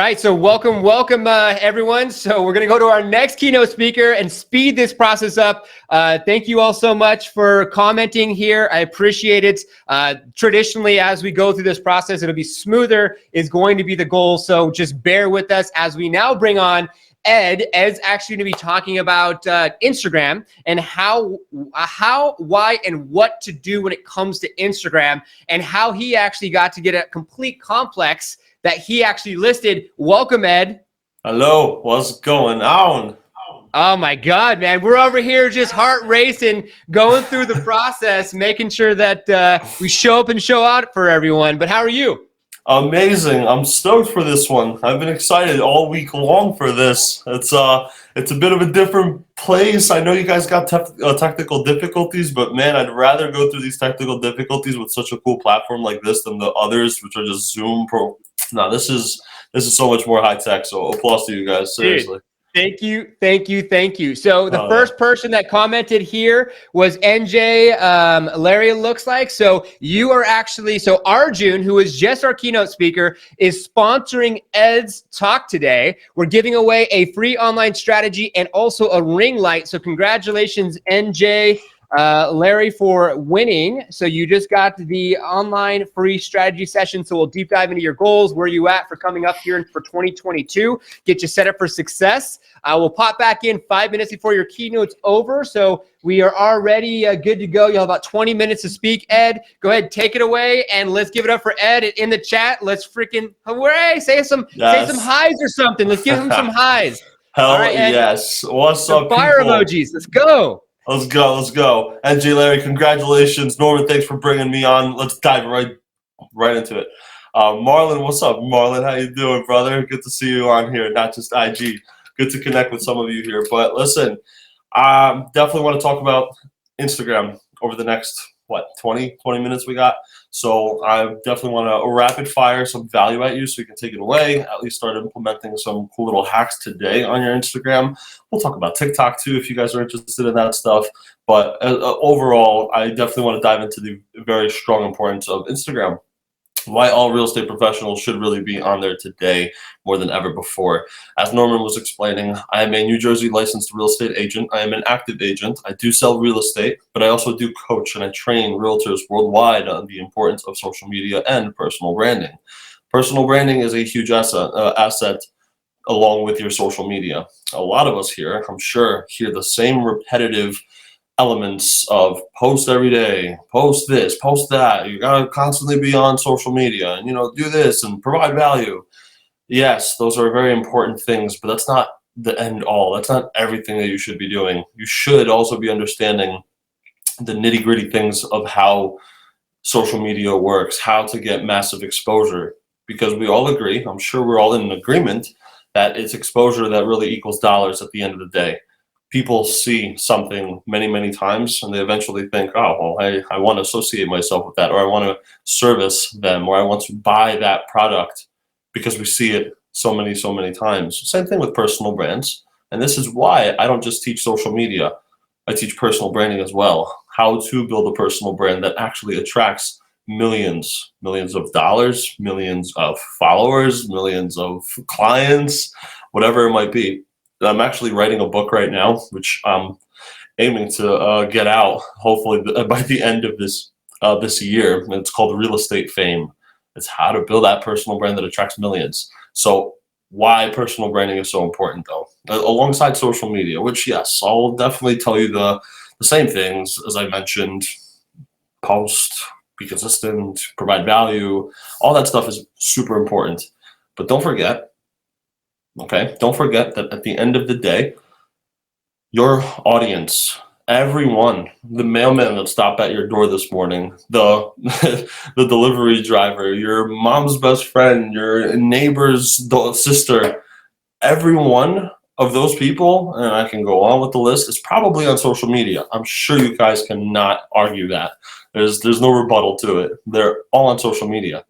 right, so welcome everyone. So we're gonna go to our next keynote speaker and speed this process up. Thank you all so much for commenting here. I appreciate it. Traditionally, as we go through this process, it'll be smoother is going to be the goal. So just bear with us as we now bring on Ed. Ed's actually going to be talking about Instagram and how, why, and what to do when it comes to Instagram, and how he actually got to get a complete complex that he actually listed. Welcome, Ed. Hello, what's going on? Oh my God, man. We're over here just heart racing, going through the process, making sure that we show up and show out for everyone. But how are you? Amazing. I'm stoked for this one. I've been excited all week long for this. It's a bit of a different place. I know you guys got technical difficulties, but man, I'd rather go through these technical difficulties with such a cool platform like this than the others, which are just Zoom Pro. No, this is so much more high tech. So applause to you guys. Seriously. Dude, thank you. So the first person that commented here was NJ Larry, it looks like. So you are actually, so Arjun, who is just our keynote speaker, is sponsoring Ed's talk today. We're giving away a free online strategy and also a ring light. So congratulations, NJ. Larry, for winning. So you just got the online free strategy session. So we'll deep dive into your goals, where you at for coming up here for 2022, get you set up for success. We'll pop back in 5 minutes before your keynote's over. So we are already good to go. You'll have about 20 minutes to speak. Ed, go ahead, take it away, and let's give it up for Ed in the chat. Let's freaking hooray! Say some highs or something. Let's give him some highs. Hell right, yes. What's up, fire people? Emojis. Let's go. Let's go. NJ Larry, congratulations. Norman, thanks for bringing me on. Let's dive right into it. Marlon, what's up? Marlon, how you doing, brother? Good to see you on here, not just IG. Good to connect with some of you here. But listen, definitely want to talk about Instagram over the next, 20 minutes we got. So I definitely want to rapid fire some value at you so you can take it away, at least start implementing some cool little hacks today on your Instagram. We'll talk about TikTok too if you guys are interested in that stuff. But overall, I definitely want to dive into the very strong importance of Instagram. Why all real estate professionals should really be on there today more than ever before. As Norman was explaining, I am a New Jersey licensed real estate agent. I am an active agent. I do sell real estate, but I also do coach and I train realtors worldwide on the importance of social media and personal branding. Personal branding is a huge asset along with your social media. A lot of us here, I'm sure, hear the same repetitive elements of post every day, post this, post that. You gotta constantly be on social media and, do this and provide value. Yes, those are very important things, but that's not the end all. That's not everything that you should be doing. You should also be understanding the nitty gritty things of how social media works, how to get massive exposure, because we all agree, I'm sure we're all in agreement, that it's exposure that really equals dollars at the end of the day. People see something many times and they eventually think, oh, well, I want to associate myself with that, or I want to service them, or I want to buy that product because we see it so many times. Same thing with personal brands. And this is why I don't just teach social media. I teach personal branding as well. How to build a personal brand that actually attracts millions of dollars, millions of followers, millions of clients, whatever it might be. I'm actually writing a book right now, which I'm aiming to get out hopefully by the end of this year. And it's called Real Estate Fame. It's how to build that personal brand that attracts millions. So why personal branding is so important, though, alongside social media, which, yes, I'll definitely tell you the same things as I mentioned: post, be consistent, provide value. All that stuff is super important. But don't forget that at the end of the day, your audience, everyone, the mailman that stopped at your door this morning, the the delivery driver, your mom's best friend, your neighbor's sister, every one of those people, and I can go on with the list, is probably on social media. I'm sure you guys cannot argue that. There's no rebuttal to it. They're all on social media.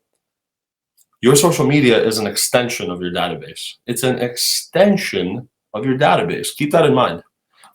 Your social media is an extension of your database. It's an extension of your database. Keep that in mind.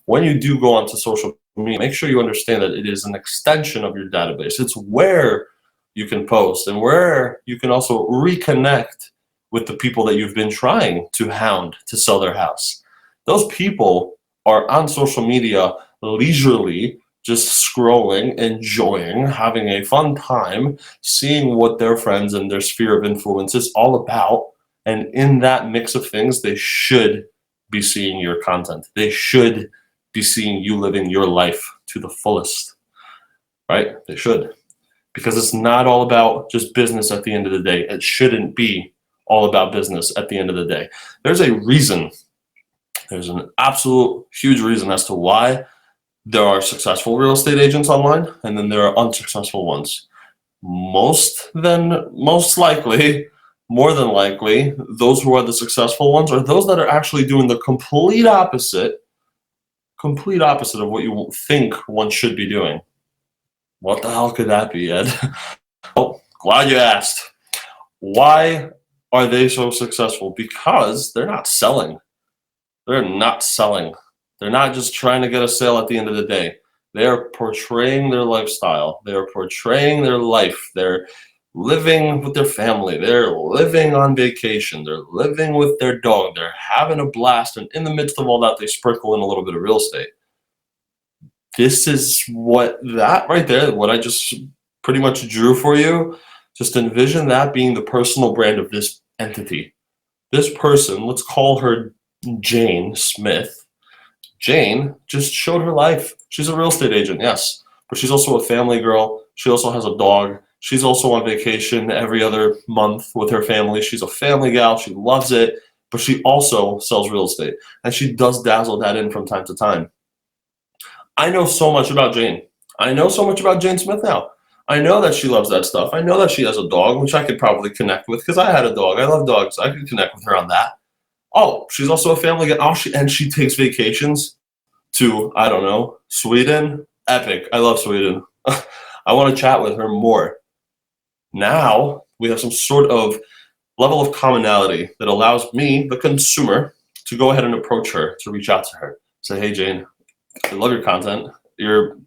When you do go onto social media, make sure you understand that it is an extension of your database. It's where you can post and where you can also reconnect with the people that you've been trying to hound to sell their house. Those people are on social media leisurely, just scrolling, enjoying, having a fun time, seeing what their friends and their sphere of influence is all about. And in that mix of things, they should be seeing your content. They should be seeing you living your life to the fullest, right? They should. Because it's not all about just business at the end of the day. It shouldn't be all about business at the end of the day. There's a reason. There's an absolute huge reason as to why there are successful real estate agents online, and then there are unsuccessful ones. More than likely, those who are the successful ones are those that are actually doing the complete opposite of what you think one should be doing. What the hell could that be, Ed? Oh, glad you asked. Why are they so successful? Because they're not selling. They're not selling. They're not just trying to get a sale at the end of the day. They're portraying their lifestyle. They're portraying their life. They're living with their family. They're living on vacation. They're living with their dog. They're having a blast. And in the midst of all that, they sprinkle in a little bit of real estate. This is what I just pretty much drew for you. Just envision that being the personal brand of this entity. This person, let's call her Jane Smith. Jane just showed her life. She's a real estate agent, yes, but she's also a family girl. She also has a dog. She's also on vacation every other month with her family. She's a family gal. She loves it, but she also sells real estate, and she does dazzle that in from time to time. I know so much about Jane. I know so much about Jane Smith now. I know that she loves that stuff. I know that she has a dog, which I could probably connect with because I had a dog. I love dogs. I could connect with her on that. Oh, she's also a family guy. Oh, she takes vacations to, I don't know, Sweden. Epic. I love Sweden. I want to chat with her more. Now we have some sort of level of commonality that allows me, the consumer, to go ahead and approach her, to reach out to her. Say, hey, Jane, I love your content.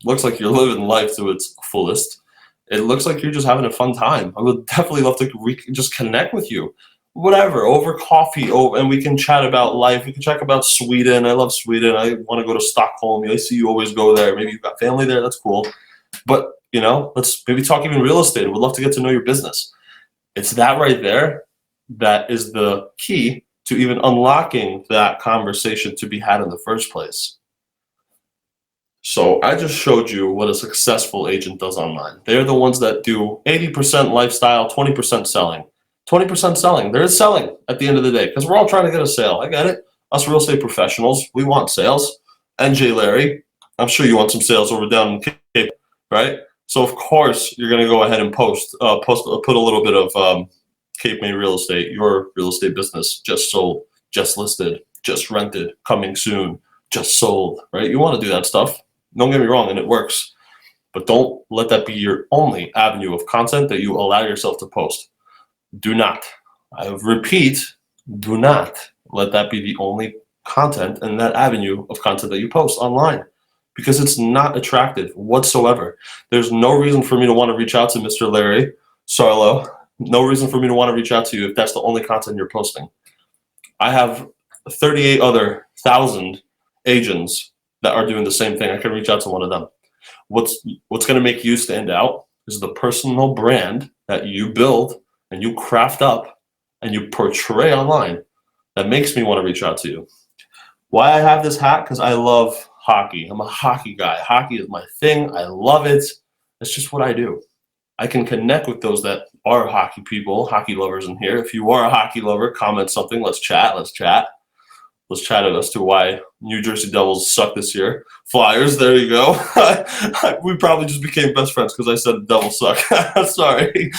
Looks like you're living life to its fullest. It looks like you're just having a fun time. I would definitely love to just connect with you. Whatever, over coffee, and we can chat about life. We can chat about Sweden. I love Sweden. I want to go to Stockholm. I see you always go there. Maybe you've got family there. That's cool. But, let's maybe talk even real estate. We'd love to get to know your business. It's that right there that is the key to even unlocking that conversation to be had in the first place. So I just showed you what a successful agent does online. They're the ones that do 80% lifestyle, 20% selling. 20% selling. There is selling at the end of the day because we're all trying to get a sale. I get it. Us real estate professionals, we want sales. NJ Larry, I'm sure you want some sales over down in Cape, right? So of course you're going to go ahead and put a little bit of Cape May real estate, your real estate business, just sold, just listed, just rented, coming soon, just sold, right? You want to do that stuff. Don't get me wrong, and it works. But don't let that be your only avenue of content that you allow yourself to post. Do not, I repeat, do not let that be the only content and that avenue of content that you post online because it's not attractive whatsoever. There's no reason for me to want to reach out to Mr. Larry Sarlo. No reason for me to want to reach out to you if that's the only content you're posting. I have 38 other thousand agents that are doing the same thing. I can reach out to one of them. What's going to make you stand out is the personal brand that you build and you craft up and you portray online that makes me want to reach out to you. Why I have this hat? Because I love hockey. I'm a hockey guy. Hockey is my thing. I love it. It's just what I do. I can connect with those that are hockey people, hockey lovers in here. If you are a hockey lover, comment something. Let's chat. Let's chat as to why New Jersey Devils suck this year. Flyers, there you go. We probably just became best friends because I said the Devils suck. Sorry.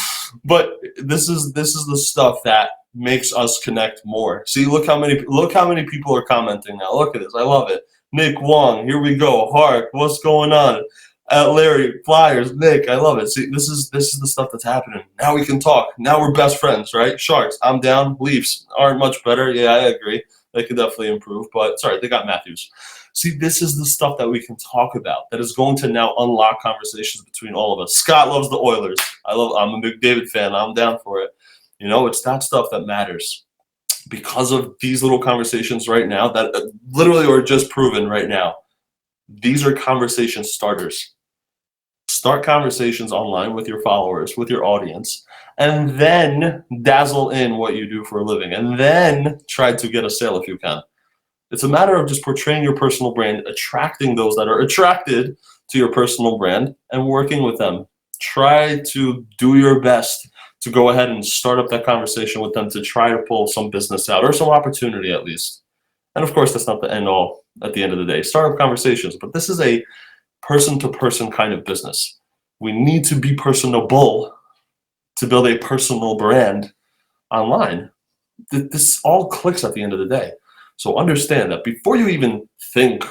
But this is the stuff that makes us connect more. See, look how many people are commenting now. Look at this. I love it. Nick Wong, here we go. Hark, what's going on? Larry, Flyers, Nick, I love it. See, this is the stuff that's happening. Now we can talk. Now we're best friends, right? Sharks, I'm down. Leafs aren't much better. Yeah, I agree. They could definitely improve, but sorry, they got Matthews. See, this is the stuff that we can talk about that is going to now unlock conversations between all of us. Scott loves the Oilers. I'm a big David fan. I'm down for it. You know, it's that stuff that matters. Because of these little conversations right now that literally are just proven right now, these are conversation starters. Start conversations online with your followers, with your audience, and then dazzle in what you do for a living, and then try to get a sale if you can. It's a matter of just portraying your personal brand, attracting those that are attracted to your personal brand, and working with them. Try to do your best to go ahead and start up that conversation with them to try to pull some business out, or some opportunity at least. And of course, that's not the end all at the end of the day. Start up conversations, but this is a person-to-person kind of business. We need to be personable to build a personal brand online. This all clicks at the end of the day. So understand that before you even think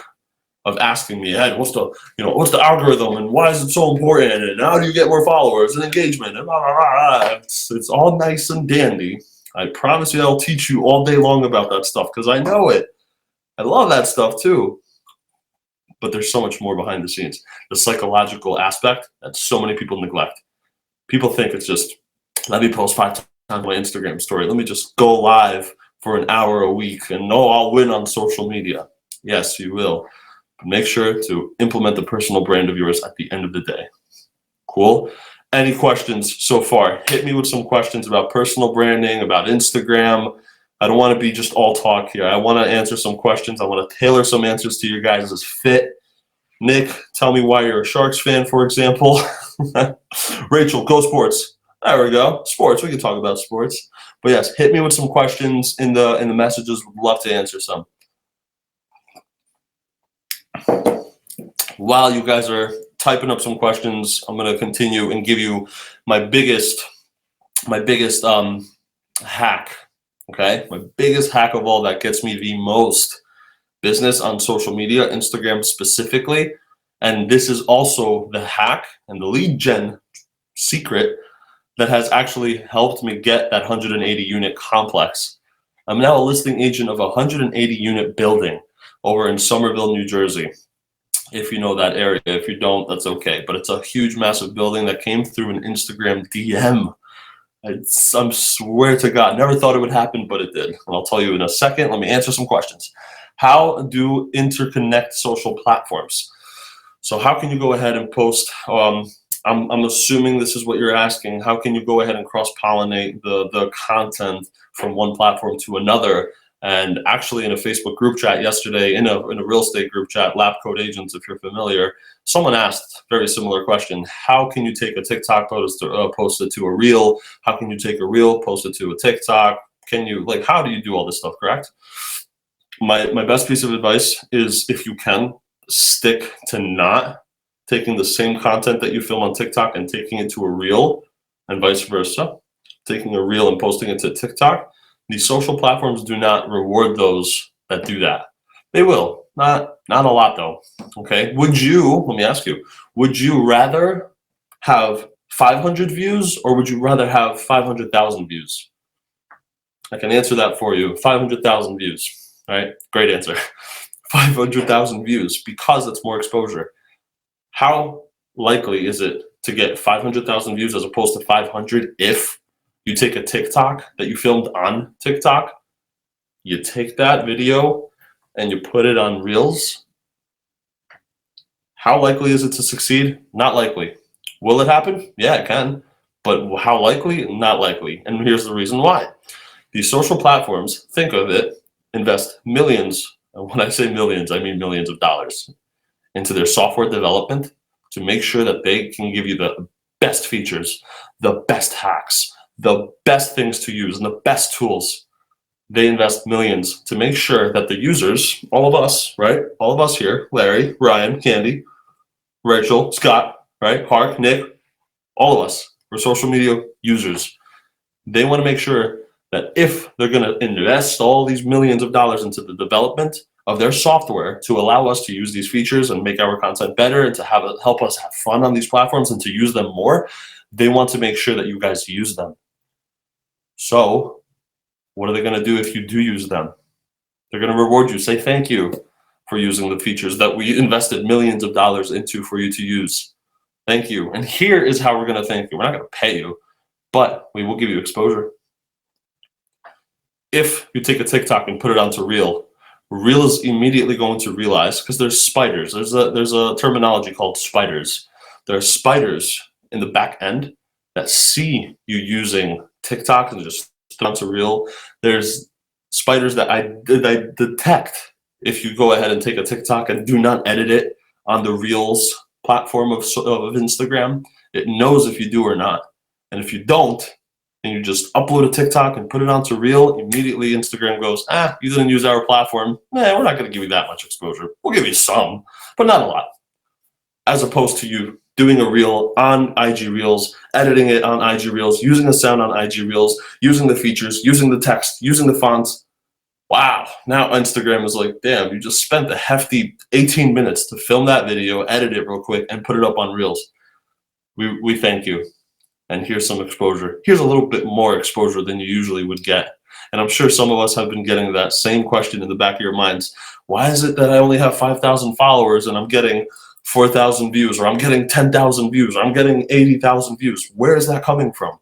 of asking me, hey, what's the algorithm and why is it so important and how do you get more followers and engagement and blah, blah, blah, blah. It's all nice and dandy. I promise you I'll teach you all day long about that stuff because I know it. I love that stuff too. But there's so much more behind the scenes. The psychological aspect that so many people neglect. People think it's just, let me post 5 times on my Instagram story. Let me just go live for an hour a week and I'll win on social media. Yes, you will. But make sure to implement the personal brand of yours at the end of the day. Cool? Any questions so far? Hit me with some questions about personal branding, about Instagram. I don't want to be just all talk here. I want to answer some questions. I want to tailor some answers to your guys' fit. Nick, tell me why you're a Sharks fan, for example. Rachel, go sports. There we go. Sports. We can talk about sports. But yes, hit me with some questions in the messages. Would love to answer some. While you guys are typing up some questions, I'm going to continue and give you my biggest hack. Okay, my biggest hack of all that gets me the most business on social media, Instagram specifically. And this is also the hack and the lead gen secret that has actually helped me get that 180 unit complex. I'm now a listing agent of a 180 unit building over in Somerville, New Jersey. If you know that area, if you don't, that's okay. But it's a huge, massive building that came through an Instagram DM. I swear to God, never thought it would happen, but it did. And I'll tell you in a second. Let me answer some questions. How do interconnect social platforms? So how can you go ahead and post? I'm assuming this is what you're asking. How can you go ahead and cross-pollinate the content from one platform to another? And actually, in a Facebook group chat yesterday, in a real estate group chat, Lab Code Agents, if you're familiar, someone asked a very similar question. How can you take a TikTok post it to a reel? How can you take a reel, post it to a TikTok? Can you, how do you do all this stuff, correct? My best piece of advice is, if you can, stick to not taking the same content that you film on TikTok and taking it to a reel, and vice versa. Taking a reel and posting it to TikTok. These social platforms do not reward those that do that. They will, not a lot though. Okay, let me ask you, would you rather have 500 views or would you rather have 500,000 views? I can answer that for you. 500,000 views. All right, great answer. 500,000 views, because it's more exposure. How likely is it to get 500,000 views as opposed to 500 if you take a TikTok that you filmed on TikTok, you take that video and you put it on Reels? How likely is it to succeed? Not likely. Will it happen? Yeah, it can. But how likely? Not likely. And here's the reason why. These social platforms, think of it, invest millions, and when I say millions, I mean millions of dollars, into their software development to make sure that they can give you the best features, the best hacks, the best things to use, and the best tools. They invest millions to make sure that the users, all of us, right? All of us here, Larry, Ryan, Candy, Rachel, Scott, right? Hark, Nick, all of us, we're social media users. They want to make sure that if they're going to invest all these millions of dollars into the development of their software to allow us to use these features and make our content better and to help us have fun on these platforms and to use them more, they want to make sure that you guys use them. So what are they going to do if you do use them? They're going to reward you, say thank you for using the features that we invested millions of dollars into for you to use. Thank you. And here is how we're going to thank you. We're not going to pay you, but we will give you exposure. if you take a TikTok and put it onto Reel, Reel is immediately going to realize, because there's spiders. There's a terminology called spiders. There are spiders in the back end that see you using TikTok and just put onto Reel. There's spiders that I detect if you go ahead and take a TikTok and do not edit it on the Reels platform of Instagram. It knows if you do or not. And if you don't, and you just upload a TikTok and put it onto Reel, immediately Instagram goes, you didn't use our platform. We're not going to give you that much exposure. We'll give you some, but not a lot. As opposed to you doing a Reel on IG Reels, editing it on IG Reels, using the sound on IG Reels, using the features, using the text, using the fonts. Wow, now Instagram is like, damn, you just spent a hefty 18 minutes to film that video, edit it real quick, and put it up on Reels. We thank you. And here's some exposure. Here's a little bit more exposure than you usually would get. And I'm sure some of us have been getting that same question in the back of your minds. Why is it that I only have 5,000 followers and I'm getting 4,000 views, or I'm getting 10,000 views, or I'm getting 80,000 views? Where is that coming from?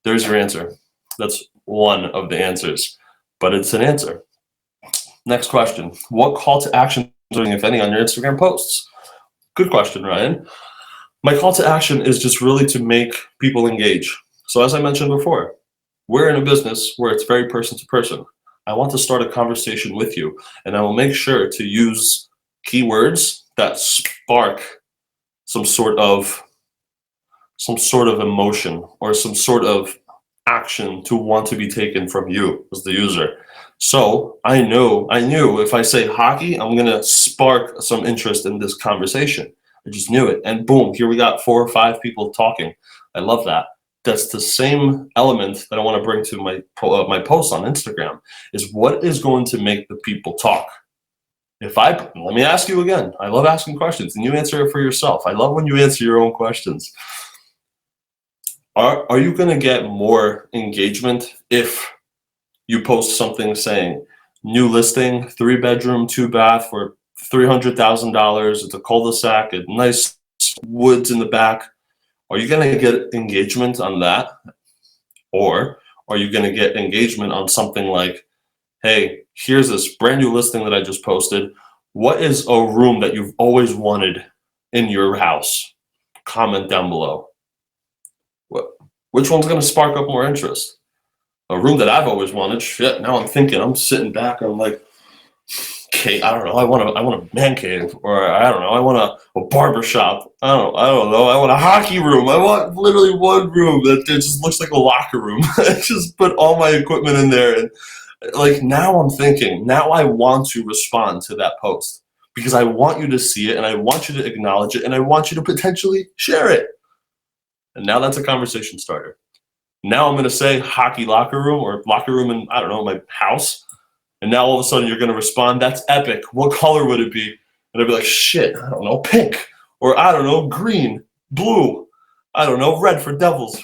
There's your answer. That's one of the answers, but it's an answer. Next question. What call to action are you doing, if any, on your Instagram posts? Good question, Ryan. My call to action is just really to make people engage. So as I mentioned before, we're in a business where it's very person to person. I want to start a conversation with you, and I will make sure to use keywords that spark some sort of emotion or some sort of action to want to be taken from you as the user. So I knew if I say hockey, I'm gonna spark some interest in this conversation. I just knew it, and boom, here we got 4 or 5 people talking. I love that. That's the same element that I want to bring to my posts on Instagram, is what is going to make the people talk. Let me ask you again. I love asking questions, and you answer it for yourself. I love when you answer your own questions. Are you going to get more engagement if you post something saying, new listing, 3-bedroom, 2-bath for $300,000. It's a cul-de-sac, a nice woods in the back. Are you going to get engagement on that? Or are you going to get engagement on something like, hey, here's this brand new listing that I just posted. What is a room that you've always wanted in your house? Comment down below. Which one's going to spark up more interest? A room that I've always wanted. Shit, now I'm sitting back, I'm like, okay, I don't know. I want a man cave, or I don't know. I want a barber shop. I don't know. I want a hockey room. I want literally one room that just looks like a locker room. I just put all my equipment in there, and like now I'm thinking. Now I want to respond to that post because I want you to see it, and I want you to acknowledge it, and I want you to potentially share it. And now that's a conversation starter. Now I'm going to say hockey locker room, or locker room in, I don't know, my house. And now all of a sudden you're going to respond, that's epic. What color would it be? And I'd be like, shit, I don't know, pink. Or I don't know, green, blue. I don't know, red for devils.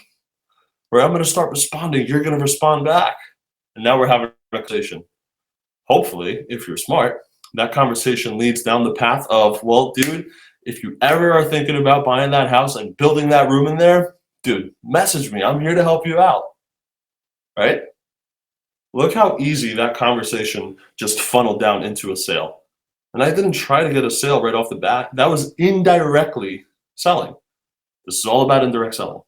Where I'm going to start responding, you're going to respond back. And now we're having a conversation. Hopefully, if you're smart, that conversation leads down the path of, well, dude, if you ever are thinking about buying that house and building that room in there, dude, message me. I'm here to help you out. Right? Look how easy that conversation just funneled down into a sale. And I didn't try to get a sale right off the bat. That was indirectly selling. This is all about indirect selling.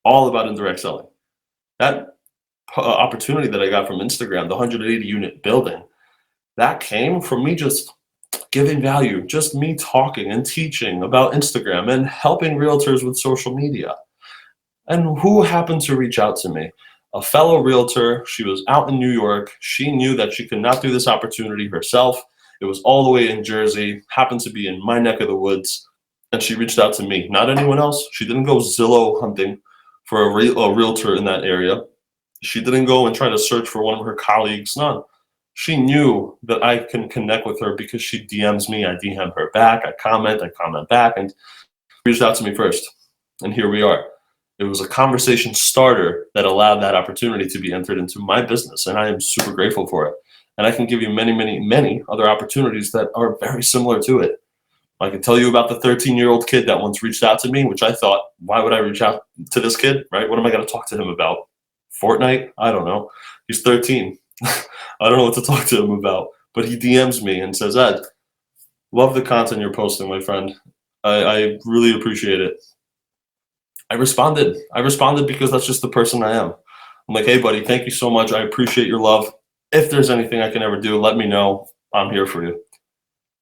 All about indirect selling. That opportunity that I got from Instagram, the 180 unit building, that came from me just giving value, just me talking and teaching about Instagram and helping realtors with social media. And who happened to reach out to me? A fellow realtor. She was out in New York. She knew that she could not do this opportunity herself. It was all the way in Jersey, happened to be in my neck of the woods. And she reached out to me, not anyone else. She didn't go Zillow hunting for a realtor in that area. She didn't go and try to search for one of her colleagues, none. She knew that I can connect with her because she DMs me, I DM her back, I comment back, and she reached out to me first. And here we are. It was a conversation starter that allowed that opportunity to be entered into my business, and I am super grateful for it. And I can give you many, many, many other opportunities that are very similar to it. I can tell you about the 13-year-old kid that once reached out to me, which I thought, why would I reach out to this kid, right? What am I going to talk to him about? Fortnite? I don't know. He's 13. I don't know what to talk to him about, but he DMs me and says, Ed, love the content you're posting, my friend. I really appreciate it. I responded because that's just the person I am. I'm like, hey buddy, thank you so much. I appreciate your love. If there's anything I can ever do, let me know. I'm here for you.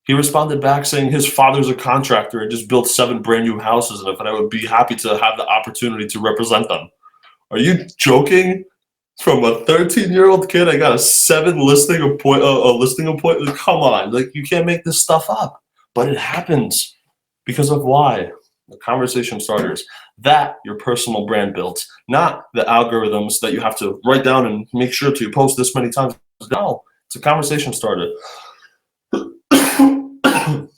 He responded back saying his father's a contractor and just built 7 brand new houses, and if I would be happy to have the opportunity to represent them. Are you joking? From a 13-year-old kid, I got a 7 listing appointment. Come on, like, you can't make this stuff up. But it happens because of why? The conversation starters that your personal brand builds, not the algorithms that you have to write down and make sure to post this many times. No, it's a conversation starter.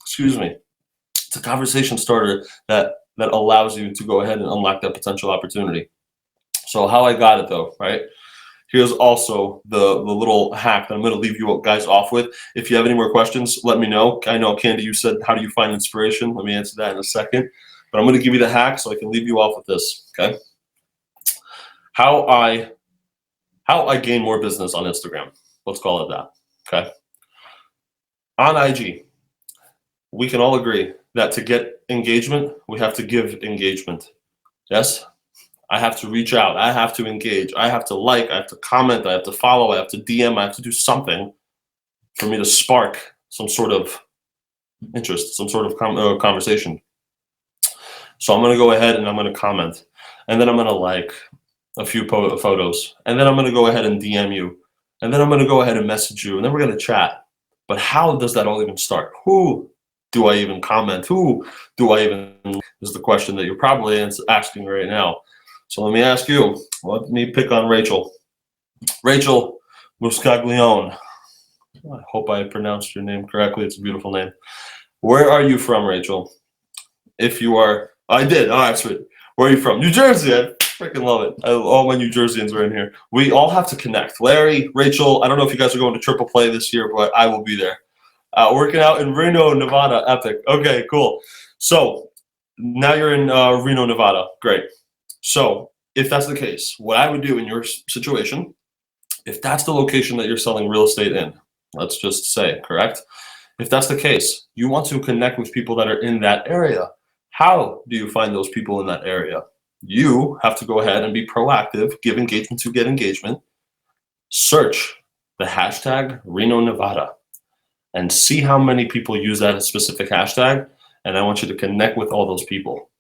Excuse me. It's a conversation starter that allows you to go ahead and unlock that potential opportunity. So how I got it though, right? Here's also the little hack that I'm going to leave you guys off with. If you have any more questions, let me know. I know, Candy, you said, how do you find inspiration? Let me answer that in a second. But I'm going to give you the hack so I can leave you off with this, okay? How I gain more business on Instagram. Let's call it that, okay? On IG, we can all agree that to get engagement, we have to give engagement. Yes? I have to reach out. I have to engage. I have to like. I have to comment. I have to follow. I have to DM. I have to do something for me to spark some sort of interest, some sort of conversation. So I'm going to go ahead and I'm going to comment. And then I'm going to like a few photos. And then I'm going to go ahead and DM you. And then I'm going to go ahead and message you. And then we're going to chat. But how does that all even start? Who do I even comment? Who do I even, is the question that you're probably asking right now. So let me ask you, let me pick on Rachel. Rachel Muscaglione. I hope I pronounced your name correctly. It's a beautiful name. Where are you from, Rachel? If you are, I did. Oh, that's right. Where are you from? New Jersey. I freaking love it. All my New Jerseyans are in here. We all have to connect. Larry, Rachel, I don't know if you guys are going to Triple Play this year, but I will be there. Working out in Reno, Nevada. Epic. Okay, cool. So now you're in Reno, Nevada. Great. So if that's the case, what I would do in your situation, if that's the location that you're selling real estate in, let's just say, correct? If that's the case, you want to connect with people that are in that area. How do you find those people in that area? You have to go ahead and be proactive, give engagement to get engagement, search the hashtag Reno, Nevada, and see how many people use that specific hashtag, and I want you to connect with all those people.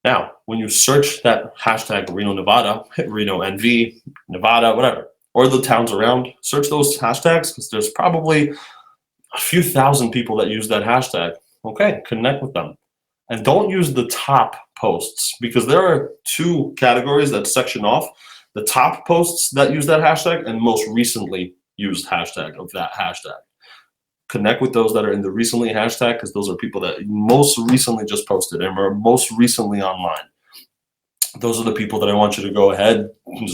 Now, when you search that hashtag Reno, Nevada, Reno NV, Nevada, whatever, or the towns around, search those hashtags because there's probably a few thousand people that use that hashtag. Okay, connect with them. And don't use the top posts because there are 2 categories that section off. The top posts that use that hashtag and most recently used hashtag of that hashtag. Connect with those that are in the recently hashtag because those are people that most recently just posted and are most recently online. Those are the people that I want you to go ahead and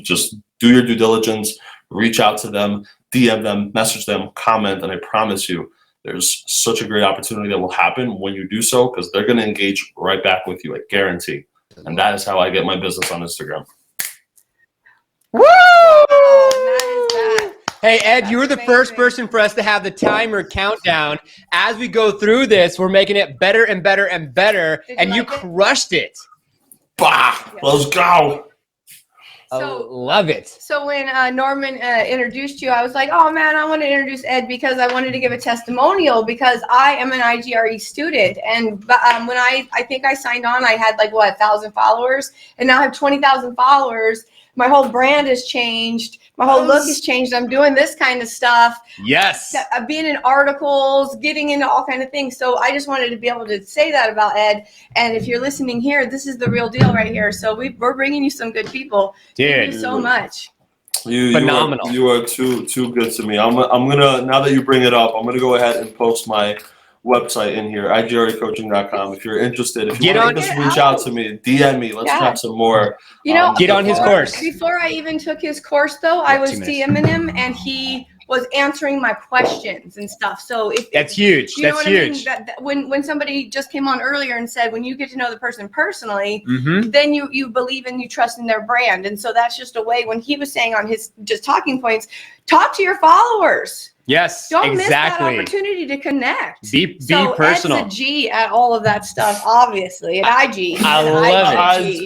just do your due diligence, reach out to them, DM them, message them, comment, and I promise you there's such a great opportunity that will happen when you do so because they're going to engage right back with you, I guarantee. And that is how I get my business on Instagram. Woo! Hey, Ed, That's you were the amazing. first person for us to have the timer countdown. As we go through this, we're making it better and better and better, Did you and you like it? crushed it. Bah! Let's go! So- Love it. So when Norman introduced you, I was like, oh man, I want to introduce Ed because I wanted to give a testimonial because I am an IGRE student. And when I think I signed on, I had like, 1,000 followers and now I have 20,000 followers. My whole brand has changed. My whole look has changed. I'm doing this kind of stuff. Yes. Being in articles, getting into all kind of things. So I just wanted to be able to say that about Ed. And if you're listening here, this is the real deal right here. So we're bringing you some good people. Thank Dude. you so much. Phenomenal. You are too good to me. I'm gonna, now that you bring it up, I'm gonna go ahead and post my website in here, igrecoaching.com. If you're interested, if you want to just reach out to me, DM me. Let's chat some more. You know, Get on his course. Before I even took his course, though, I was DMing him, and he was answering my questions and stuff. So if That's huge. you know That's what huge. I mean? That when somebody just came on earlier and said, when you get to know the person personally, Mm-hmm. then you believe and you trust in their brand. And so that's just a way, when he was saying on his just talking points, talk to your followers. Yes, Don't miss that exactly. opportunity to connect. Be So personal. Ed's a G at all of that stuff, obviously. An IG. I An love IG.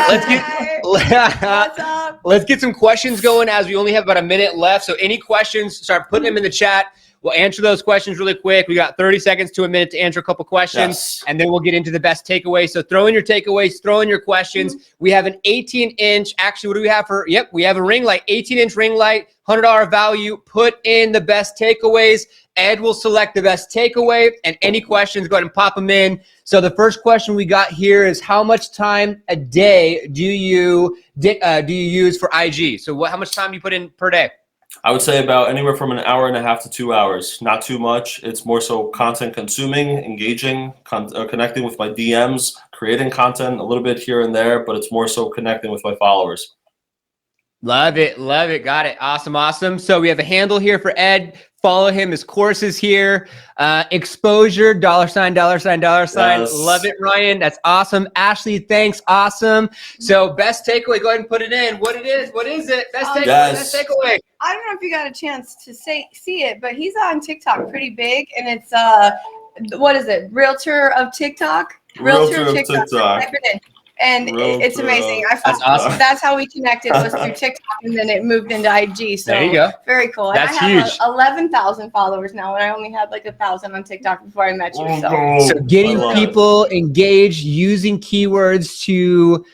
Let's get What's up? let's get some questions going, as we only have about a minute left. So any questions, start putting them in the chat. We'll answer those questions really quick. We got 30 seconds to a minute to answer a couple questions, and then we'll get into the best takeaways. So throw in your takeaways, throw in your questions. We have an 18-inch, actually, what do we have for, yep, we have a ring light, 18-inch ring light, $100 value. Put in the best takeaways. Ed will select the best takeaway, and any questions, go ahead and pop them in. So the first question we got here is, how much time a day do you use for IG? So how much time do you put in per day? I would say about anywhere from an hour and a half to 2 hours. Not too much. It's more so content consuming, engaging, connecting with my DMs, creating content a little bit here and there, but it's more so connecting with my followers. Love it. Love it. Got it. Awesome. Awesome. So we have a handle here for Ed. Follow him. His courses here. Exposure, $, $. Yes. Love it, Ryan. That's awesome. Ashley, thanks. Awesome. So best takeaway, go ahead and put it in. What it is? What is it? Best takeaway. Yes. Best takeaway. I don't know if you got a chance to see it, but he's on TikTok pretty big, and it's what is it? Realtor of TikTok. Realtor of TikTok. Type it in. And it's amazing. That's awesome. That's how we connected, was through TikTok, and then it moved into IG. So there you go. Very cool. That's and I have huge. 11,000 followers now, and I only had like 1,000 on TikTok before I met you. So getting people engaged, using keywords to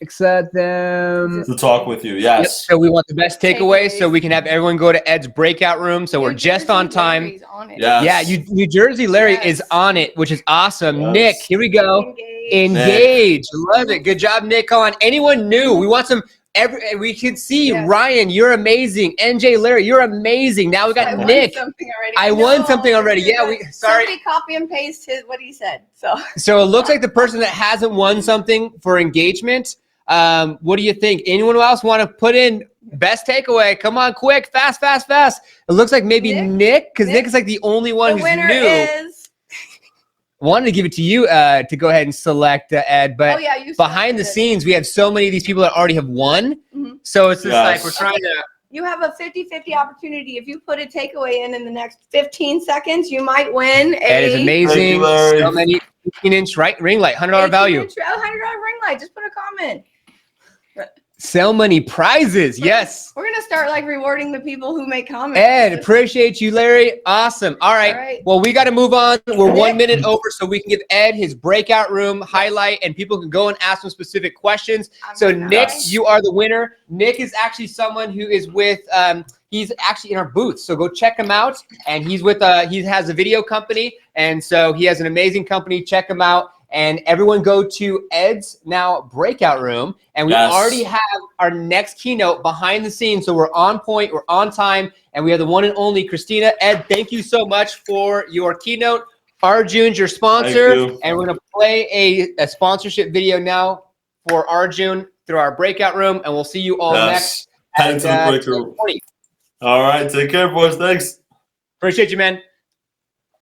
accept them. To talk with you, yes. Yep. So we want the best takeaways, so we can have everyone go to Ed's breakout room. So we're just on time. Yes. Yeah, New Jersey Larry is on it, which is awesome. Yes. Nick, here we go. Engage. Love it. Good job, Nick. Come on. Anyone new? We want some. We can see Ryan. You're amazing. NJ, Larry, you're amazing. Now we got Nick. I won something already. Yeah, sorry. Somebody copy and paste what he said. So it looks like the person that hasn't won something for engagement. What do you think? Anyone else want to put in best takeaway? Come on, quick, fast. It looks like maybe Nick, because Nick is like the only one who's new. Is... Wanted to give it to you to go ahead and select Ed, but behind the scenes, we have so many of these people that already have won. So it's just like we're trying to. You have a 50-50 opportunity. If you put a takeaway in the next 15 seconds, you might win a... That is amazing. So many 18-inch ring light, $100 value. $100 ring light. Just put a comment. So many prizes. Yes. We're going to start like rewarding the people who make comments. Ed, appreciate you, Larry. Awesome. All right. Well, we got to move on. We're 1 minute over, so we can give Ed his breakout room highlight, and people can go and ask him specific questions. So Nick, you are the winner. Nick is actually someone who is with, he's actually in our booth. So go check him out. And he's with, he has a video company. And so he has an amazing company. Check him out. And everyone go to Ed's now breakout room. And we already have our next keynote behind the scenes. So we're on point, we're on time, and we have the one and only Christina. Ed, thank you so much for your keynote. Arjun's your sponsor. And we're going to play a sponsorship video now for Arjun through our breakout room. And we'll see you all next. Head into the breakout room. All right. Take care, boys. Thanks. Appreciate you, man.